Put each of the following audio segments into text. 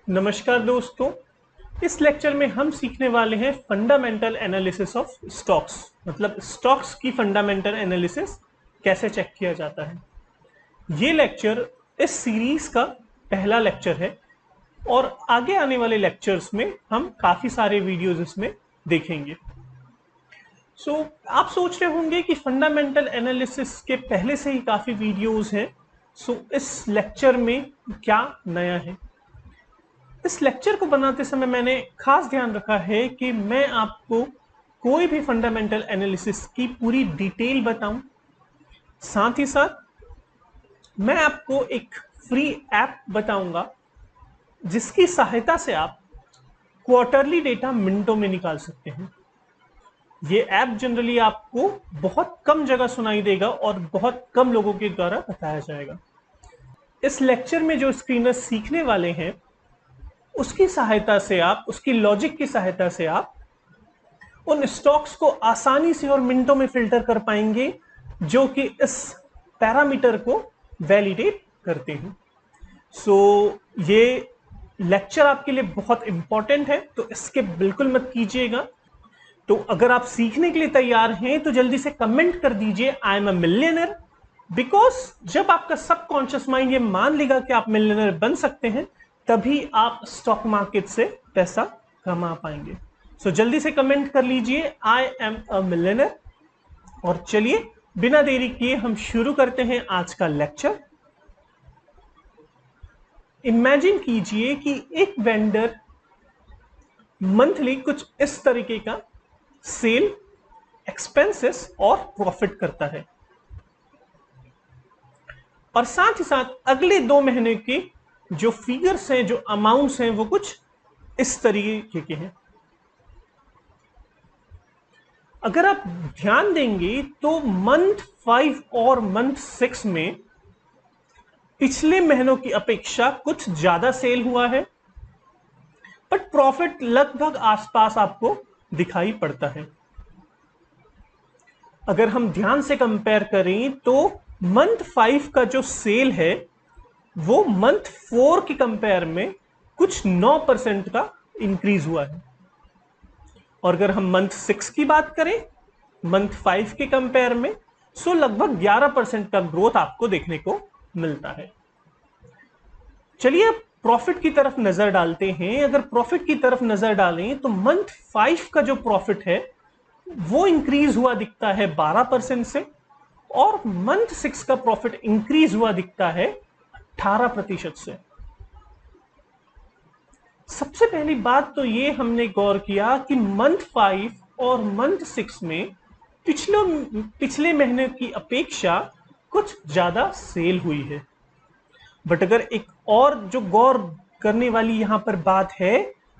नमस्कार दोस्तों। इस लेक्चर में हम सीखने वाले हैं फंडामेंटल एनालिसिस ऑफ स्टॉक्स, मतलब स्टॉक्स की फंडामेंटल एनालिसिस कैसे चेक किया जाता है। ये लेक्चर इस सीरीज का पहला लेक्चर है और आगे आने वाले लेक्चर्स में हम काफी सारे वीडियोस इसमें देखेंगे। आप सोच रहे होंगे कि फंडामेंटल एनालिसिस के पहले से ही काफी वीडियोस हैं। इस लेक्चर में क्या नया है। इस लेक्चर को बनाते समय मैंने खास ध्यान रखा है कि मैं आपको कोई भी फंडामेंटल एनालिसिस की पूरी डिटेल बताऊं, साथ ही साथ मैं आपको एक फ्री ऐप बताऊंगा जिसकी सहायता से आप क्वार्टरली डेटा मिनटों में निकाल सकते हैं। ये ऐप जनरली आपको बहुत कम जगह सुनाई देगा और बहुत कम लोगों के द्वारा बताया जाएगा। इस लेक्चर में जो स्क्रीनर्स सीखने वाले हैं उसकी सहायता से आप, उसकी लॉजिक की सहायता से आप उन स्टॉक्स को आसानी से और मिनटों में फिल्टर कर पाएंगे जो कि इस पैरामीटर को वैलिडेट करते हैं। ये लेक्चर आपके लिए बहुत इंपॉर्टेंट है, तो इसके बिल्कुल मत कीजिएगा। तो अगर आप सीखने के लिए तैयार हैं तो जल्दी से कमेंट कर दीजिए I am a millionaire, because जब आपका सबकॉन्शियस माइंड ये मान लेगा कि आप मिलियनर बन सकते हैं तभी आप स्टॉक मार्केट से पैसा कमा पाएंगे। जल्दी से कमेंट कर लीजिए आई एम अ मिलियनर। और चलिए बिना देरी किए हम शुरू करते हैं आज का लेक्चर। इमेजिन कीजिए कि एक वेंडर मंथली कुछ इस तरीके का सेल, एक्सपेंसेस और प्रॉफिट करता है और साथ ही साथ अगले 2 महीने के जो फिगर्स हैं, जो अमाउंट्स हैं, वो कुछ इस तरीके के हैं। अगर आप ध्यान देंगे तो मंथ 5 और मंथ 6 में पिछले महीनों की अपेक्षा कुछ ज्यादा सेल हुआ है, बट प्रॉफिट लगभग आसपास आपको दिखाई पड़ता है। अगर हम ध्यान से कंपेयर करें तो मंथ 5 का जो सेल है वो मंथ 4 के कंपेयर में कुछ 9% का इंक्रीज हुआ है। और अगर हम मंथ 6 की बात करें मंथ 5 के कंपेयर में, लगभग 11% का ग्रोथ आपको देखने को मिलता है। चलिए अब प्रॉफिट की तरफ नजर डालते हैं। अगर प्रॉफिट की तरफ नजर डालें तो मंथ 5 का जो प्रॉफिट है वो इंक्रीज हुआ दिखता है 12% से और मंथ 6 का प्रॉफिट इंक्रीज हुआ दिखता है 18% से। सबसे पहली बात तो ये हमने गौर किया कि मंथ 5 और मंथ 6 में पिछले महीने की अपेक्षा कुछ ज्यादा सेल हुई है। बट अगर एक और जो गौर करने वाली यहां पर बात है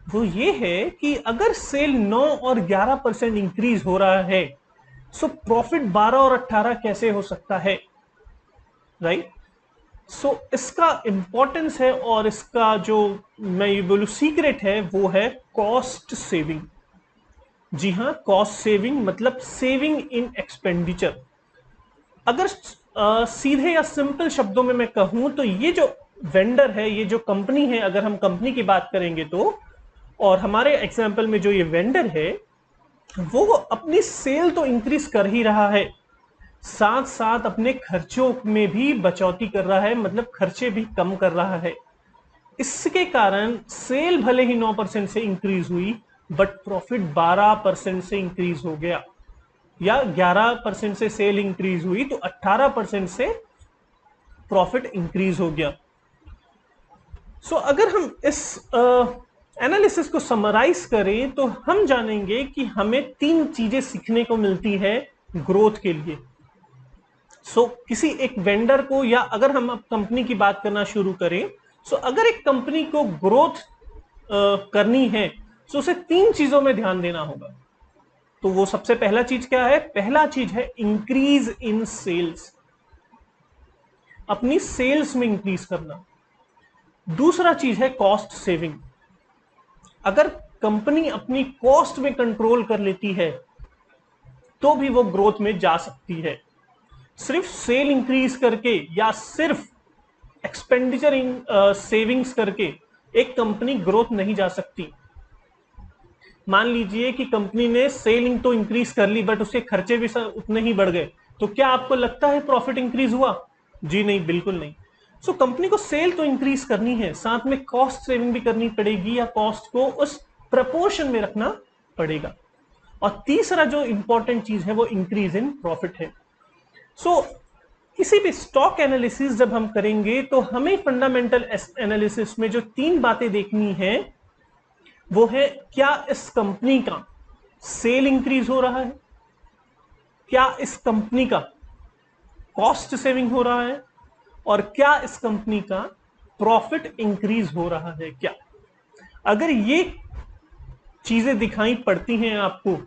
वो ये है कि अगर सेल 9 और 11% इंक्रीज हो रहा है प्रॉफिट 12 और 18 कैसे हो सकता है, राइट? इसका इंपॉर्टेंस है और इसका जो मैं ये बोलूं सीक्रेट है वो है कॉस्ट सेविंग। जी हां, कॉस्ट सेविंग मतलब सेविंग इन एक्सपेंडिचर। अगर सीधे या सिंपल शब्दों में मैं कहूं तो ये जो वेंडर है, ये जो कंपनी है, अगर हम कंपनी की बात करेंगे तो, और हमारे एग्जांपल में जो ये वेंडर है वो अपनी सेल तो इंक्रीज कर ही रहा है, साथ साथ अपने खर्चों में भी बचौती कर रहा है, मतलब खर्चे भी कम कर रहा है। इसके कारण सेल भले ही 9% से इंक्रीज हुई बट प्रॉफिट 12% से इंक्रीज हो गया, या 11% से सेल इंक्रीज हुई तो 18% से प्रॉफिट इंक्रीज हो गया। अगर हम इस एनालिसिस को समराइज करें तो हम जानेंगे कि हमें 3 चीजें सीखने को मिलती है ग्रोथ के लिए। किसी एक वेंडर को, या अगर हम अब कंपनी की बात करना शुरू करें, अगर एक कंपनी को ग्रोथ करनी है तो उसे 3 चीजों में ध्यान देना होगा। तो वो सबसे पहला चीज क्या है? पहला चीज है इंक्रीज इन सेल्स, अपनी सेल्स में इंक्रीज करना। दूसरा चीज है कॉस्ट सेविंग। अगर कंपनी अपनी कॉस्ट में कंट्रोल कर लेती है तो भी वो ग्रोथ में जा सकती है। सिर्फ सेल इंक्रीज करके या सिर्फ एक्सपेंडिचर इन सेविंग्स करके एक कंपनी ग्रोथ नहीं जा सकती। मान लीजिए कि कंपनी ने सेलिंग तो इंक्रीज कर ली बट उसके खर्चे भी उतने ही बढ़ गए, तो क्या आपको लगता है प्रॉफिट इंक्रीज हुआ? जी नहीं, बिल्कुल नहीं। सो कंपनी को सेल तो इंक्रीज करनी है, साथ में कॉस्ट सेविंग भी करनी पड़ेगी या कॉस्ट को उस प्रपोर्शन में रखना पड़ेगा। और तीसरा जो इंपॉर्टेंट चीज है वो इंक्रीज इन प्रॉफिट है। सो किसी भी स्टॉक एनालिसिस जब हम करेंगे तो हमें फंडामेंटल एनालिसिस में जो 3 बातें देखनी है वो है, क्या इस कंपनी का सेल इंक्रीज हो रहा है, क्या इस कंपनी का कॉस्ट सेविंग हो रहा है, और क्या इस कंपनी का प्रॉफिट इंक्रीज हो रहा है क्या। अगर ये चीजें दिखाई पड़ती हैं आपको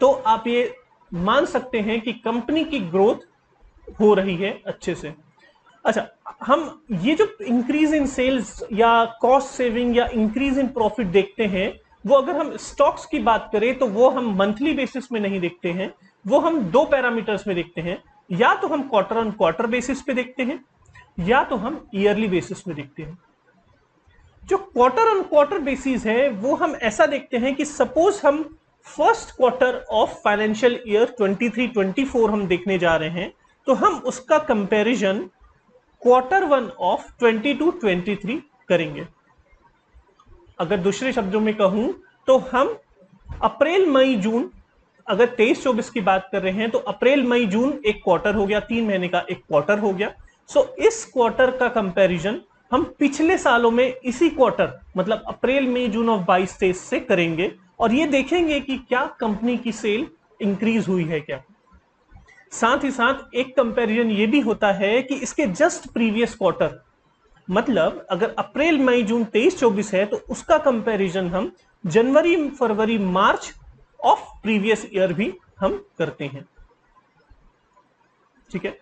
तो आप ये मान सकते हैं कि कंपनी की ग्रोथ हो रही है अच्छे से। अच्छा, हम ये जो इंक्रीज इन सेल्स या कॉस्ट सेविंग या इंक्रीज इन प्रॉफिट देखते हैं, वो अगर हम स्टॉक्स की बात करें तो वो हम मंथली बेसिस में नहीं देखते हैं, वो हम 2 पैरामीटर्स में देखते हैं। या तो हम क्वार्टर ऑन क्वार्टर बेसिस पे देखते हैं या तो हम ईयरली बेसिस में देखते हैं। जो क्वार्टर ऑन क्वार्टर बेसिस है वो हम ऐसा देखते हैं कि सपोज हम first quarter of financial year 23-24 हम देखने जा रहे हैं, तो हम उसका कंपैरिजन क्वार्टर 1 ऑफ 22-23 करेंगे। अगर दूसरे शब्दों में कहूं तो हम अप्रैल मई जून, अगर 23-24 की बात कर रहे हैं तो अप्रैल मई जून एक क्वार्टर हो गया, 3 महीने का एक क्वार्टर हो गया। सो इस क्वार्टर का कंपैरिजन हम पिछले सालों में इसी क्वार्टर मतलब अप्रैल मई जून ऑफ 22-23 से करेंगे और ये देखेंगे कि क्या कंपनी की सेल इंक्रीज हुई है क्या। साथ ही साथ एक कंपैरिजन ये भी होता है कि इसके जस्ट प्रीवियस क्वार्टर, मतलब अगर अप्रैल मई जून 23-24 है तो उसका कंपैरिजन हम जनवरी फरवरी मार्च ऑफ प्रीवियस ईयर भी हम करते हैं। ठीक है,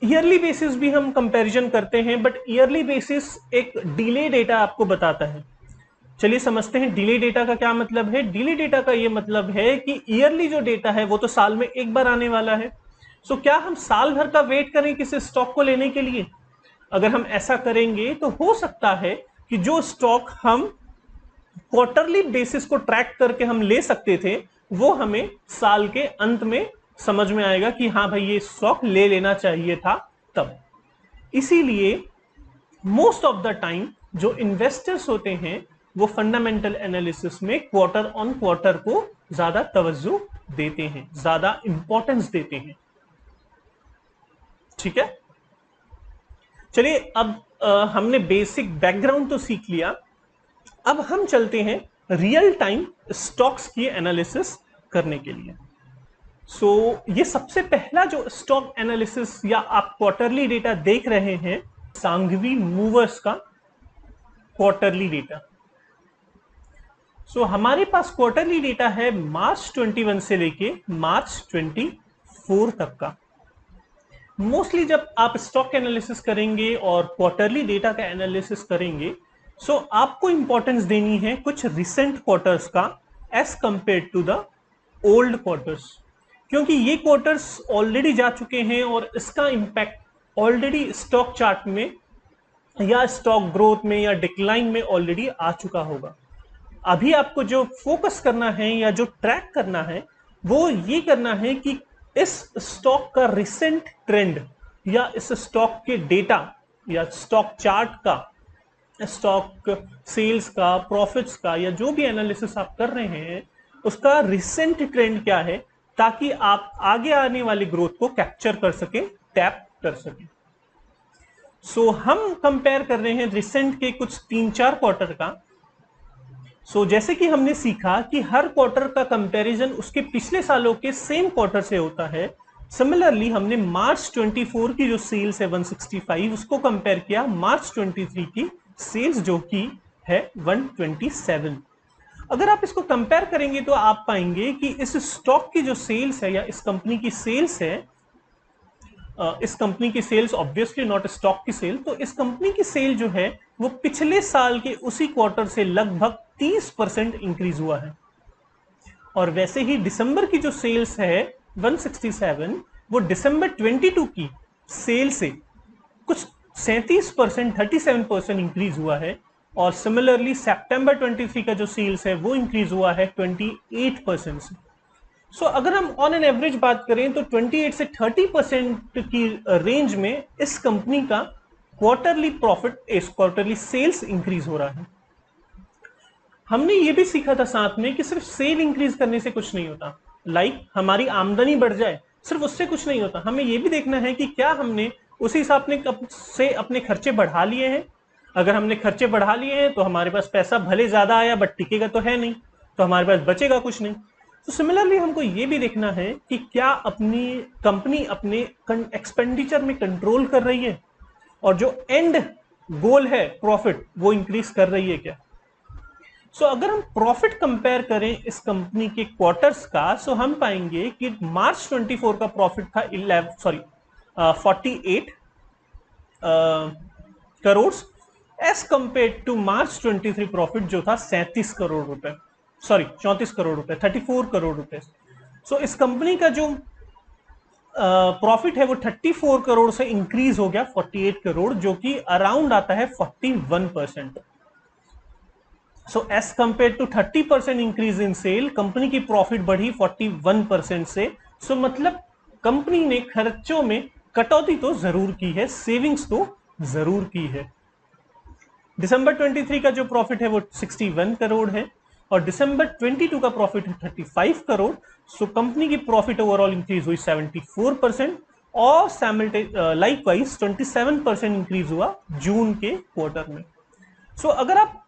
ईयरली बेसिस भी हम कंपैरिजन करते हैं, बट ईयरली बेसिस एक डिले डेटा आपको बताता है। चलिए समझते हैं डिले डेटा का क्या मतलब है। डिले डेटा का ये मतलब है कि ईयरली जो डेटा है वो तो साल में एक बार आने वाला है। सो क्या हम साल भर का वेट करें किसी स्टॉक को लेने के लिए? अगर हम ऐसा करेंगे तो हो सकता है कि जो स्टॉक हम क्वार्टरली बेसिस को ट्रैक करके हम ले सकते थे वो हमें साल के अंत में समझ में आएगा कि हाँ भाई ये स्टॉक ले लेना चाहिए था तब। इसीलिए मोस्ट ऑफ द टाइम जो इन्वेस्टर्स होते हैं वो फंडामेंटल एनालिसिस में क्वार्टर ऑन क्वार्टर को ज्यादा तवज्जो देते हैं, ज्यादा इंपॉर्टेंस देते हैं। ठीक है, चलिए अब हमने बेसिक बैकग्राउंड तो सीख लिया, अब हम चलते हैं रियल टाइम स्टॉक्स की एनालिसिस करने के लिए। ये सबसे पहला जो स्टॉक एनालिसिस या आप क्वार्टरली डेटा देख रहे हैं, सांघवी मूवर्स का क्वार्टरली डेटा। हमारे पास क्वार्टरली डेटा है मार्च 21 से लेके मार्च 24 तक का। मोस्टली जब आप स्टॉक एनालिसिस करेंगे और क्वार्टरली डेटा का एनालिसिस करेंगे, आपको इंपॉर्टेंस देनी है कुछ रिसेंट क्वार्टर्स का as compare to the old quarters, क्योंकि ये क्वार्टर्स ऑलरेडी जा चुके हैं और इसका इंपैक्ट ऑलरेडी स्टॉक चार्ट में या स्टॉक ग्रोथ में या डिक्लाइन में ऑलरेडी आ चुका होगा। अभी आपको जो फोकस करना है या जो ट्रैक करना है वो ये करना है कि इस स्टॉक का रिसेंट ट्रेंड या इस स्टॉक के डेटा या स्टॉक चार्ट का, स्टॉक सेल्स का, प्रॉफिट्स का या जो भी एनालिसिस आप कर रहे हैं उसका रिसेंट ट्रेंड क्या है, ताकि आप आगे आने वाली ग्रोथ को कैप्चर कर सके, टैप कर सके। हम कंपेयर कर रहे हैं रिसेंट के कुछ 3-4 क्वार्टर का। जैसे कि हमने सीखा कि हर क्वार्टर का कंपैरिजन उसके पिछले सालों के सेम क्वार्टर से होता है। सिमिलरली हमने मार्च 24 की जो सेल्स है 165, उसको कंपेयर किया मार्च 23 की सेल्स जो कि है 127। अगर आप इसको कंपेयर करेंगे तो आप पाएंगे कि इस स्टॉक की जो सेल्स है या इस कंपनी की सेल्स है, इस कंपनी की सेल्स ऑब्वियसली नॉट स्टॉक की सेल, तो इस कंपनी की सेल जो है वो पिछले साल के उसी क्वार्टर से लगभग 30% इंक्रीज हुआ है। और वैसे ही दिसंबर की जो सेल्स है 167, वो दिसंबर 22 की सेल से कुछ 37% 37% इंक्रीज हुआ है, और सिमिलरली सितंबर 23 का जो सेल्स है वो इंक्रीज हुआ है 28% से। सो अगर हम ऑन एन एवरेज बात करें तो 28 से 30% की रेंज में इस कंपनी का क्वार्टरली प्रॉफिट, इस क्वार्टरली सेल्स इंक्रीज हो रहा है। हमने ये भी सीखा था साथ में कि सिर्फ सेल इंक्रीज करने से कुछ नहीं होता, हमारी आमदनी बढ़ जाए सिर्फ उससे कुछ नहीं होता, हमें ये भी देखना है कि क्या हमने उसी हिसाब से अपने खर्चे बढ़ा लिए हैं। अगर हमने खर्चे बढ़ा लिए हैं तो हमारे पास पैसा भले ज्यादा आया बट टिकेगा तो है नहीं, तो हमारे पास बचेगा कुछ नहीं। तो सिमिलरली हमको ये भी देखना है कि क्या अपनी कंपनी अपने एक्सपेंडिचर में कंट्रोल कर रही है और जो एंड गोल है प्रॉफिट वो इंक्रीज कर रही है क्या। सो अगर हम प्रॉफिट कंपेयर करें इस कंपनी के क्वार्टर्स का, सो हम पाएंगे कि मार्च 24 का प्रॉफिट था 48 crore as compare to March 23 profit जो था 37 करोड़ रुपए, 34 करोड़ रुपए, 34 करोड़ रुपए। सो इस कंपनी का जो प्रॉफिट है वो 34 करोड़ से इंक्रीज हो गया 48 करोड़, जो कि अराउंड आता है 41%। So as compare to 30% increase in sale, company की प्रॉफिट बढ़ी 41% से। सो मतलब कंपनी ने खर्चों में कटौती तो जरूर की है, सेविंग्स तो जरूर की है। दिसंबर 23 का जो प्रॉफिट है वो 61 करोड़ है और दिसंबर 22 का प्रॉफिट है 35 करोड़। सो कंपनी की प्रॉफिट ओवरऑल इंक्रीज हुई 74% और लाइकवाइज 27% इंक्रीज हुआ जून के क्वार्टर में। सो अगर आप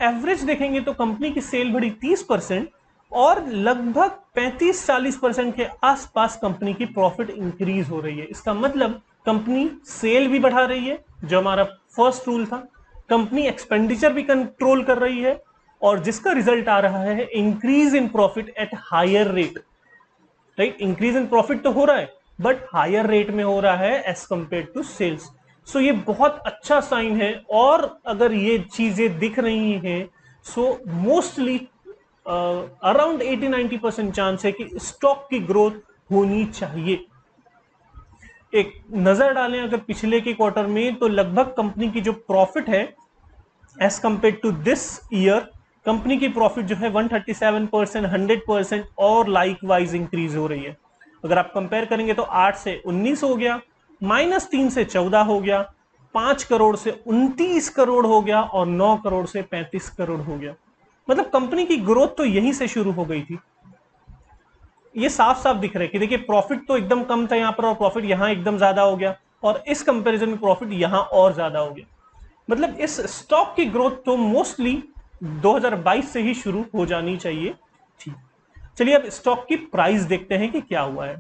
एवरेज देखेंगे तो कंपनी की सेल बढ़ी 30% और लगभग 35-40% के आसपास कंपनी की प्रॉफिट इंक्रीज हो रही है। इसका मतलब कंपनी सेल भी बढ़ा रही है, जो हमारा फर्स्ट रूल था, कंपनी एक्सपेंडिचर भी कंट्रोल कर रही है और जिसका रिजल्ट आ रहा है increase in profit at higher rate. Right, increase in profit तो हो रहा है बट हायर रेट में हो रहा है एज कंपेयर टू सेल्स। सो ये बहुत अच्छा साइन है और अगर ये चीजें दिख रही हैं सो मोस्टली अराउंड 80-90% चांस है कि स्टॉक की ग्रोथ होनी चाहिए। एक नजर डालें अगर पिछले के क्वार्टर में तो लगभग कंपनी की जो प्रॉफिट है as compare to this year, company की प्रॉफिट जो है 137%, 100% और लाइक वाइज इंक्रीज हो रही है। अगर आप कंपेयर करेंगे तो 8 से 19 हो गया, -3 से 14 हो गया, 5 करोड़ से 29 करोड़ हो गया और 9 करोड़ से 35 करोड़ हो गया। मतलब कंपनी की ग्रोथ तो यहीं से शुरू हो गई थी। ये साफ साफ दिख रहा है कि देखिए प्रॉफिट तो एकदम कम था यहां पर और प्रॉफिट यहां एकदम ज्यादा हो गया और इस कंपैरिजन में प्रॉफिट यहां और ज्यादा हो गया। मतलब इस स्टॉक की ग्रोथ तो मोस्टली 2022 से ही शुरू हो जानी चाहिए थी। चलिए अब स्टॉक की प्राइस देखते हैं कि क्या हुआ है।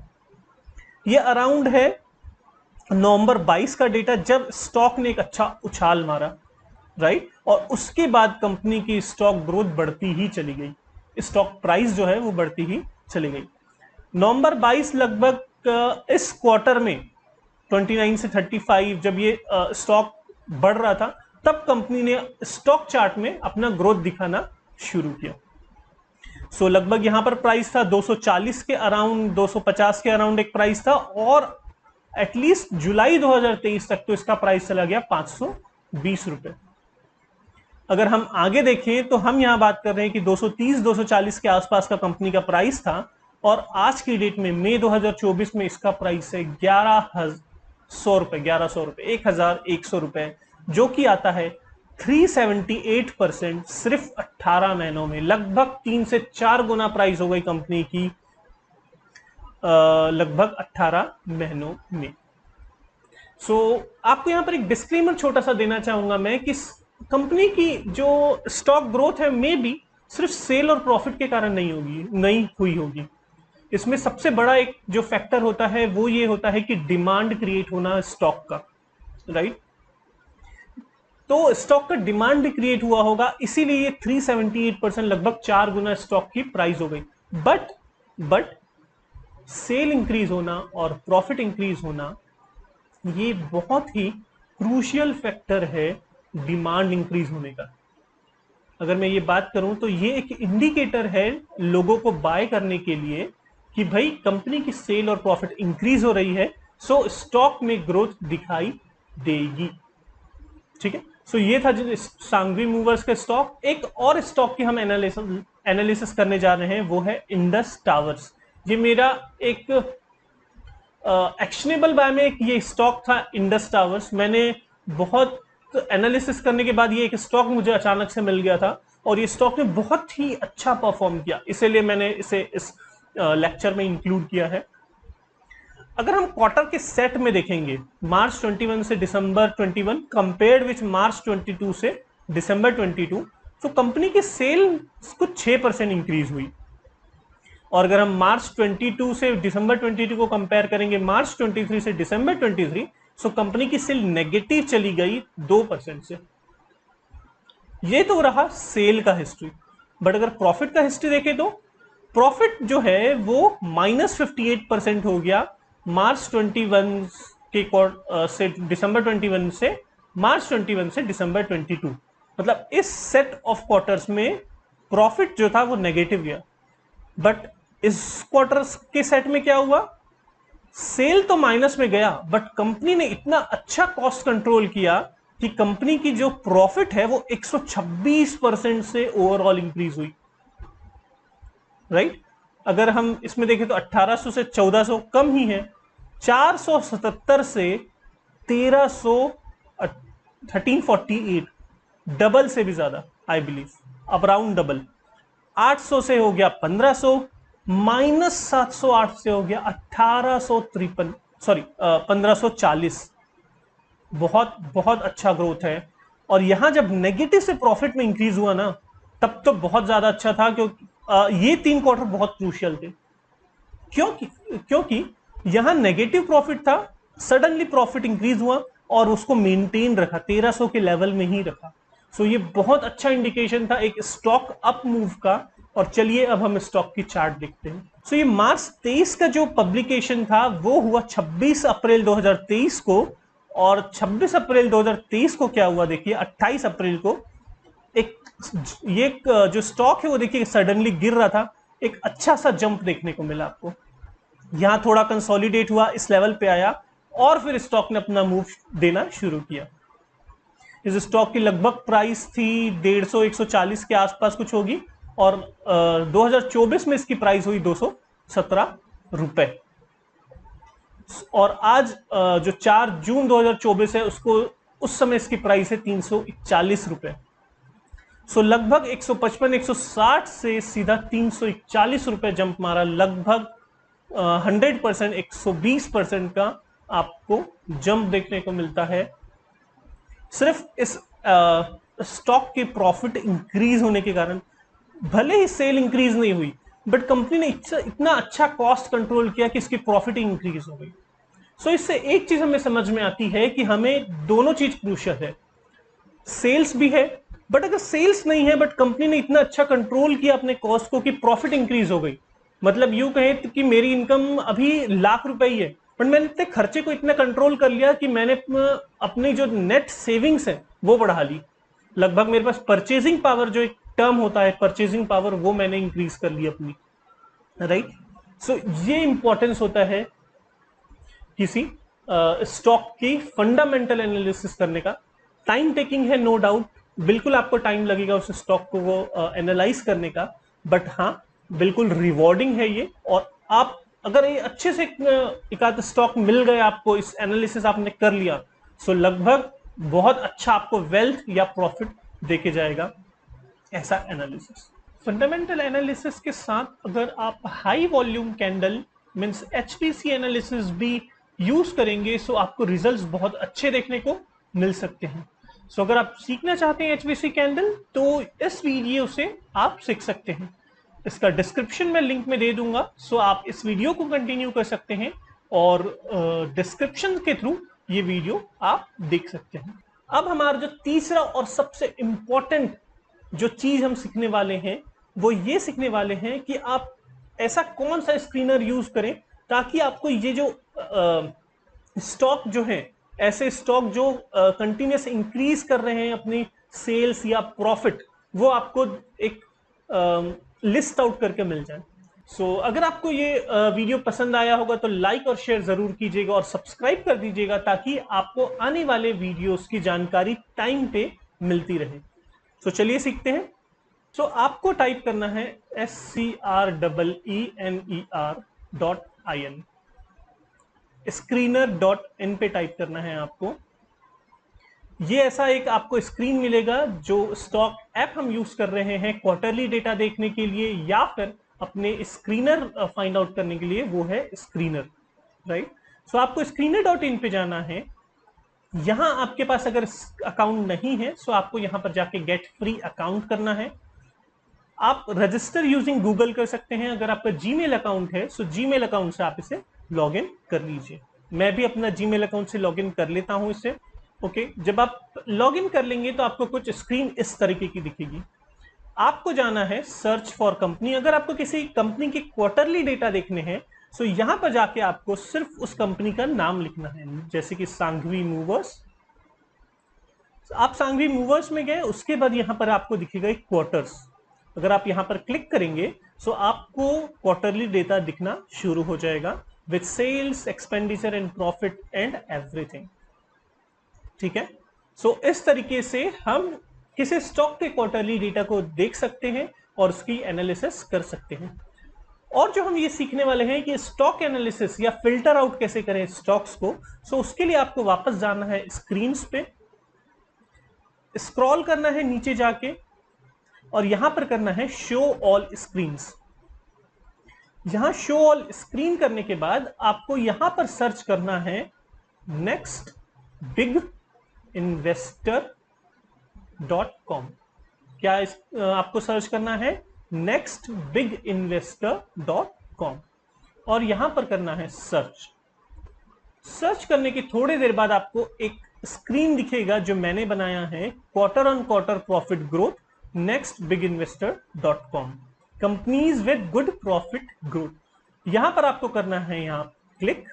ये अराउंड है नवंबर 22 का डेटा जब स्टॉक ने एक अच्छा उछाल मारा, राइट, और उसके बाद कंपनी की स्टॉक ग्रोथ बढ़ती ही चली गई, स्टॉक प्राइस जो है वो बढ़ती ही चली गई। नवंबर 22 लगभग इस क्वार्टर में 29 से 35 जब ये स्टॉक बढ़ रहा था तब कंपनी ने स्टॉक चार्ट में अपना ग्रोथ दिखाना शुरू किया। सो लगभग यहां पर प्राइस था 240 के अराउंड, 250 के अराउंड एक प्राइस था और एटलीस्ट जुलाई 2023 तक तो इसका प्राइस चला गया 520 रुपए। अगर हम आगे देखें तो हम यहां बात कर रहे हैं कि 230-240 के आसपास का कंपनी का प्राइस था और आज की डेट में मई 2024 में इसका प्राइस है 1100 रुपए, 1100 रुपए, जो कि आता है 378% सिर्फ 18 महीनों में। लगभग 3 से 4 गुना प्राइस हो गई कंपनी की लगभग 18 महीनों में। सो आपको यहां पर एक डिस्क्लेमर छोटा सा देना चाहूंगा मैं कि कंपनी की जो स्टॉक ग्रोथ है मे बी सिर्फ सेल और प्रॉफिट के कारण नहीं हुई होगी। इसमें सबसे बड़ा एक जो फैक्टर होता है वो ये होता है कि डिमांड क्रिएट होना स्टॉक का, राइट। तो स्टॉक का डिमांड भी क्रिएट हुआ होगा, इसीलिए 378% लगभग 4 गुना स्टॉक की प्राइस हो गई। बट सेल इंक्रीज होना और प्रॉफिट इंक्रीज होना ये बहुत ही क्रूशियल फैक्टर है डिमांड इंक्रीज होने का। अगर मैं ये बात करूं तो ये एक इंडिकेटर है लोगों को बाय करने के लिए कि भाई कंपनी की सेल और प्रॉफिट इंक्रीज हो रही है, सो स्टॉक में ग्रोथ दिखाई देगी। ठीक है, सो ये था जो सांघवी मूवर्स का स्टॉक। एक और स्टॉक की हम एनालिसिस करने जा रहे हैं, वो है इंडस टावर्स। ये मेरा एक एक्शनेबल बाय में एक ये स्टॉक था इंडस टावर्स। मैंने बहुत एनालिसिस करने के बाद ये एक स्टॉक मुझे अचानक से मिल गया था और ये स्टॉक ने बहुत ही अच्छा परफॉर्म किया, इसीलिए मैंने इसे इस लेक्चर में इंक्लूड किया है। अगर हम क्वार्टर के सेट में देखेंगे, मार्च 21 से दिसंबर 21 कंपेयर्ड विथ मार्च 22 से दिसंबर 22, तो कंपनी की सेल्स कुछ 6% इंक्रीज हुई। और अगर हम मार्च 22 से दिसंबर 22 को कंपेयर करेंगे मार्च 23 से दिसंबर 23, सो कंपनी की सेल नेगेटिव चली गई 2% से। ये तो रहा सेल का हिस्ट्री। बट अगर प्रॉफिट का हिस्ट्री देखें तो प्रॉफिट जो है वो -58% हो गया मार्च 21 के से दिसंबर 21 से मार्च 21 से दिसंबर 22। मतलब इस सेट ऑफ क्वार्टर्स में प्रॉफिट जो था वो नेगेटिव गया। बट इस क्वार्टर के सेट में क्या हुआ, सेल तो माइनस में गया बट कंपनी ने इतना अच्छा कॉस्ट कंट्रोल किया कि कंपनी की जो प्रॉफिट है वो 126% से ओवरऑल इंक्रीज हुई। राइट? अगर हम इसमें देखें तो 1800 से 1400 कम ही है, 477 से 1300 1348, डबल से भी ज्यादा, आई बिलीव अराउंड डबल। 800 से हो गया 1500, -708 से हो गया 1853, सॉरी 1540। बहुत बहुत अच्छा ग्रोथ है। और यहां जब नेगेटिव से प्रॉफिट में इंक्रीज हुआ ना, तब तो बहुत ज्यादा अच्छा था, क्योंकि ये 3 क्वार्टर बहुत क्रूशियल थे। क्योंकि यहां नेगेटिव प्रॉफिट था, सडनली प्रॉफिट इंक्रीज हुआ और उसको मेंटेन रखा, 1300 के लेवल में ही रखा। सो ये बहुत अच्छा इंडिकेशन था एक स्टॉक अप मूव का। और चलिए अब हम स्टॉक की चार्ट देखते हैं। सो ये मार्च 23 का जो पब्लिकेशन था वो हुआ 26 अप्रैल 2023 को। और 26 अप्रैल 2023 को क्या हुआ देखिए, 28 अप्रैल को एक ये जो स्टॉक है वो देखिए सडनली गिर रहा था, एक अच्छा सा जंप देखने को मिला आपको। यहां थोड़ा कंसोलिडेट हुआ, इस लेवल पे आया और फिर स्टॉक ने अपना मूव देना शुरू किया। इस स्टॉक की लगभग प्राइस थी 150-140 के आसपास कुछ होगी और 2024 में इसकी प्राइस हुई 217 रुपए। और आज जो 4 जून 2024 है उसको उस समय इसकी प्राइस है 341 रुपए। सो लगभग 155-160 से सीधा 341 रुपए जंप मारा, लगभग 100%, 120% का आपको जंप देखने को मिलता है सिर्फ इस स्टॉक के प्रॉफिट इंक्रीज होने के कारण। भले ही सेल इंक्रीज नहीं हुई बट कंपनी ने इतना अच्छा कॉस्ट कंट्रोल किया कि इसकी प्रॉफिट इंक्रीज हो गई। सो इससे एक चीज हमें समझ में आती है कि हमें दोनों चीज क्रूशियल है, सेल्स भी है, बट अगर सेल्स नहीं है बट कंपनी ने इतना अच्छा कंट्रोल किया अपने कॉस्ट को कि प्रॉफिट इंक्रीज हो गई। मतलब यूं कहें कि मेरी इनकम अभी ₹1,00,000 ही है, बट मैंने इतने खर्चे को इतना कंट्रोल कर लिया कि मैंने अपनी जो नेट सेविंग्स है वो बढ़ा ली। लगभग मेरे पास परचेजिंग पावर, जो एक टर्म होता है परचेजिंग पावर, वो मैंने इंक्रीज कर ली अपनी। राइट? सो ये इंपॉर्टेंस होता है किसी स्टॉक की फंडामेंटल एनालिसिस करने का। टाइम टेकिंग है, नो डाउट, बिल्कुल आपको टाइम लगेगा उस स्टॉक को वो एनालाइज करने का, बट हाँ बिल्कुल रिवॉर्डिंग है ये। और आप अगर ये अच्छे से एक आध स्टॉक मिल गए आपको, इस एनालिसिस आपने कर लिया, सो लगभग बहुत अच्छा आपको वेल्थ या प्रॉफिट देके जाएगा ऐसा एनालिसिस। फंडामेंटल एनालिसिस के साथ अगर आप high volume candle means HVC analysis भी यूज करेंगे सो आपको रिजल्ट्स बहुत अच्छे देखने को मिल सकते हैं। सो अगर आप सीखना चाहते हैं एचवीसी कैंडल तो इस वीडियो से आप सीख सकते हैं। इसका डिस्क्रिप्शन में लिंक में दे दूंगा, सो आप इस वीडियो को कंटिन्यू कर सकते हैं और डिस्क्रिप्शन के थ्रू ये वीडियो आप देख सकते हैं। अब हमारा जो तीसरा और सबसे इंपॉर्टेंट जो चीज हम सीखने वाले हैं वो ये सीखने वाले हैं कि आप ऐसा कौन सा स्क्रीनर यूज करें ताकि आपको ये जो स्टॉक जो है, ऐसे स्टॉक जो कंटिन्यूस इंक्रीज कर रहे हैं अपनी सेल्स या प्रॉफिट, वो आपको एक लिस्ट आउट करके मिल जाए। अगर आपको ये वीडियो पसंद आया होगा तो लाइक और शेयर जरूर कीजिएगा और सब्सक्राइब कर दीजिएगा ताकि आपको आने वाले वीडियोस की जानकारी टाइम पे मिलती रहे। चलिए सीखते हैं। आपको टाइप करना है screener.in, screener.in पे टाइप करना है आपको। ये ऐसा एक आपको स्क्रीन मिलेगा जो स्टॉक ऐप हम यूज कर रहे हैं क्वार्टरली डेटा देखने के लिए या फिर अपने स्क्रीनर फाइंड आउट करने के लिए, वो है स्क्रीनर, राइट। आपको screener.in पे जाना है। यहां आपके पास अगर अकाउंट नहीं है आपको यहां पर जाके गेट फ्री अकाउंट करना है। आप रजिस्टर यूजिंग गूगल कर सकते हैं। अगर आपका जीमेल अकाउंट है जीमेल अकाउंट से आप इसे लॉग इन कर लीजिए। मैं भी अपना जीमेल अकाउंट से लॉग इन कर लेता हूं इसे। ओके, जब आप लॉग इन कर लेंगे तो आपको कुछ स्क्रीन इस तरीके की दिखेगी। आपको जाना है सर्च फॉर कंपनी। अगर आपको किसी कंपनी के क्वार्टरली डेटा देखने हैं यहां पर जाके आपको सिर्फ उस कंपनी का नाम लिखना है, जैसे कि सांघवी मूवर्स। आप सांघवी मूवर्स में गए, उसके बाद यहां पर आपको दिखेगा एक क्वार्टर्स। अगर आप यहां पर क्लिक करेंगे आपको क्वार्टरली डेटा दिखना शुरू हो जाएगा with sales, expenditure and profit and everything. ठीक है। इस तरीके से हम किसी स्टॉक के क्वार्टरली डेटा को देख सकते हैं और उसकी एनालिसिस कर सकते हैं। और जो हम ये सीखने वाले हैं कि स्टॉक एनालिसिस या फिल्टर आउट कैसे करें स्टॉक्स को, उसके लिए आपको वापस जाना है स्क्रीन पे, स्क्रॉल करना है नीचे जाके और यहां पर करना है शो ऑल स्क्रीन्स। यहां शो ऑल स्क्रीन करने के बाद आपको यहां पर सर्च करना है नेक्स्ट बिग इन्वेस्टर .com। क्या आपको सर्च करना है नेक्स्ट बिग इन्वेस्टर .com और यहां पर करना है सर्च। सर्च करने की थोड़ी देर बाद आपको एक स्क्रीन दिखेगा जो मैंने बनाया है, quarter on quarter profit growth next big investor .com, companies with good profit growth. यहां पर आपको करना है यहां क्लिक,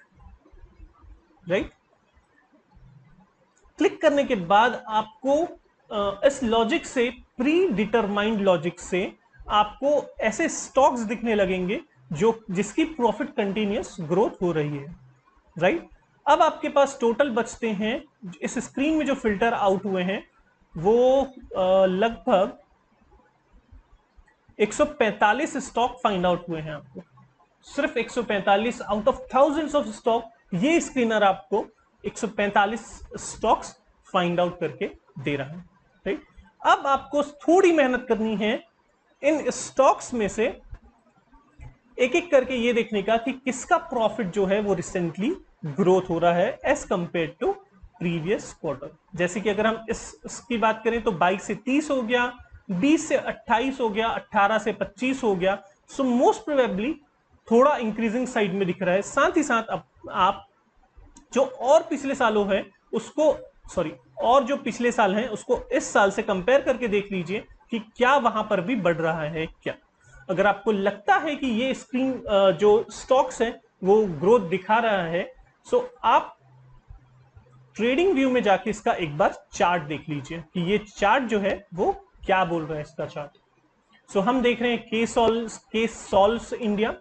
राइट। क्लिक करने के बाद आपको इस लॉजिक से, प्री डिटरमाइंड लॉजिक से आपको ऐसे स्टॉक्स दिखने लगेंगे जिसकी प्रॉफिट कंटिन्यूअस ग्रोथ हो रही है, राइट। अब आपके पास टोटल बचते हैं, इस स्क्रीन में जो फिल्टर आउट हुए हैं वो लगभग 145 स्टॉक फाइंड आउट हुए हैं। आपको सिर्फ 145 out of thousands of stock, ये स्क्रीनर आपको 145 स्टॉक्स फाइंड आउट करके दे रहा है, राइट। अब आपको थोड़ी मेहनत करनी है इन स्टॉक्स में से एक एक करके ये देखने का कि किसका प्रॉफिट जो है वो रिसेंटली ग्रोथ हो रहा है as compare to previous quarter. जैसे कि अगर हम इसकी बात करें तो 22 से 30 हो गया, 20 से 28 हो गया, 18 से 25 हो गया। मोस्ट प्रोबेबली थोड़ा इंक्रीजिंग साइड में दिख रहा है। साथ ही साथ आप जो और पिछले सालों है उसको, सॉरी, और जो पिछले साल हैं उसको इस साल से कंपेयर करके देख लीजिए कि क्या वहां पर भी बढ़ रहा है क्या। अगर आपको लगता है कि ये स्क्रीन जो स्टॉक्स है वो ग्रोथ दिखा रहा है आप ट्रेडिंग व्यू में जाके इसका एक बार चार्ट देख लीजिए कि ये चार्ट जो है वो क्या बोल रहा है इसका चार्ट। हम देख रहे हैं के सॉल्व्स इंडिया।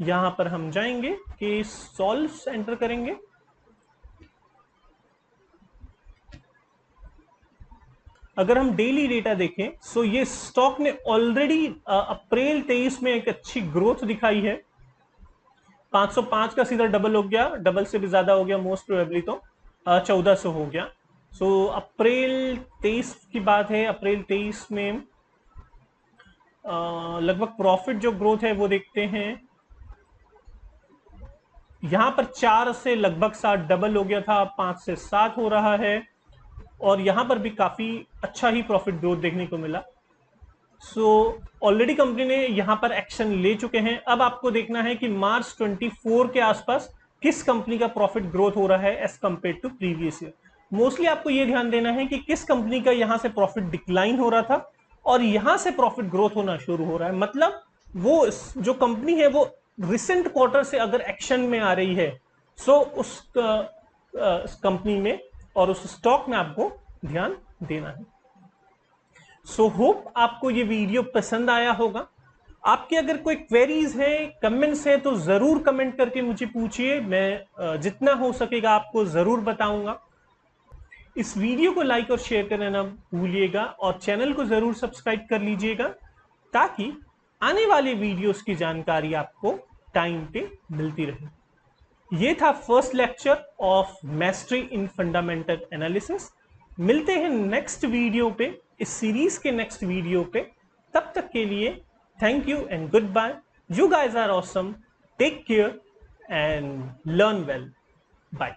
यहां पर हम जाएंगे, के सॉल्व्स एंटर करेंगे। अगर हम डेली डेटा देखें ये स्टॉक ने ऑलरेडी अप्रैल 23 में एक अच्छी ग्रोथ दिखाई है। 505 का सीधा डबल हो गया, डबल से भी ज्यादा हो गया मोस्ट प्रोबेबली, तो 1400 हो गया। अप्रैल 23 की बात है। अप्रैल 23 में लगभग प्रॉफिट जो ग्रोथ है वो देखते हैं। यहां पर 4 से लगभग 7 डबल हो गया था, 5 से 7 हो रहा है और यहां पर भी काफी अच्छा ही प्रॉफिट ग्रोथ देखने को मिला। ऑलरेडी कंपनी ने यहां पर एक्शन ले चुके हैं। अब आपको देखना है कि मार्च 24 के आसपास किस कंपनी का प्रॉफिट ग्रोथ हो रहा है as compare to previous year. Mostly आपको यह ध्यान देना है कि किस कंपनी का यहां से प्रॉफिट डिक्लाइन हो रहा था और यहां से प्रॉफिट ग्रोथ होना शुरू हो रहा है। मतलब वो जो कंपनी है वो रिसेंट क्वार्टर से अगर एक्शन में आ रही है उस कंपनी में और उस स्टॉक में आपको ध्यान देना है। सो होप आपको ये वीडियो पसंद आया होगा। आपके अगर कोई क्वेरीज है, कमेंट्स है, तो जरूर कमेंट करके मुझे पूछिए। मैं जितना हो सकेगा आपको जरूर बताऊंगा। इस वीडियो को लाइक और शेयर करना ना भूलिएगा और चैनल को जरूर सब्सक्राइब कर लीजिएगा ताकि आने वाले वीडियोस की जानकारी आपको टाइम पे मिलती रहे। ये था first lecture of मैस्ट्री in fundamental analysis. मिलते हैं नेक्स्ट वीडियो पे, इस सीरीज के नेक्स्ट वीडियो पे। तब तक के लिए thank you and goodbye. You guys are awesome, take care and learn well. Bye.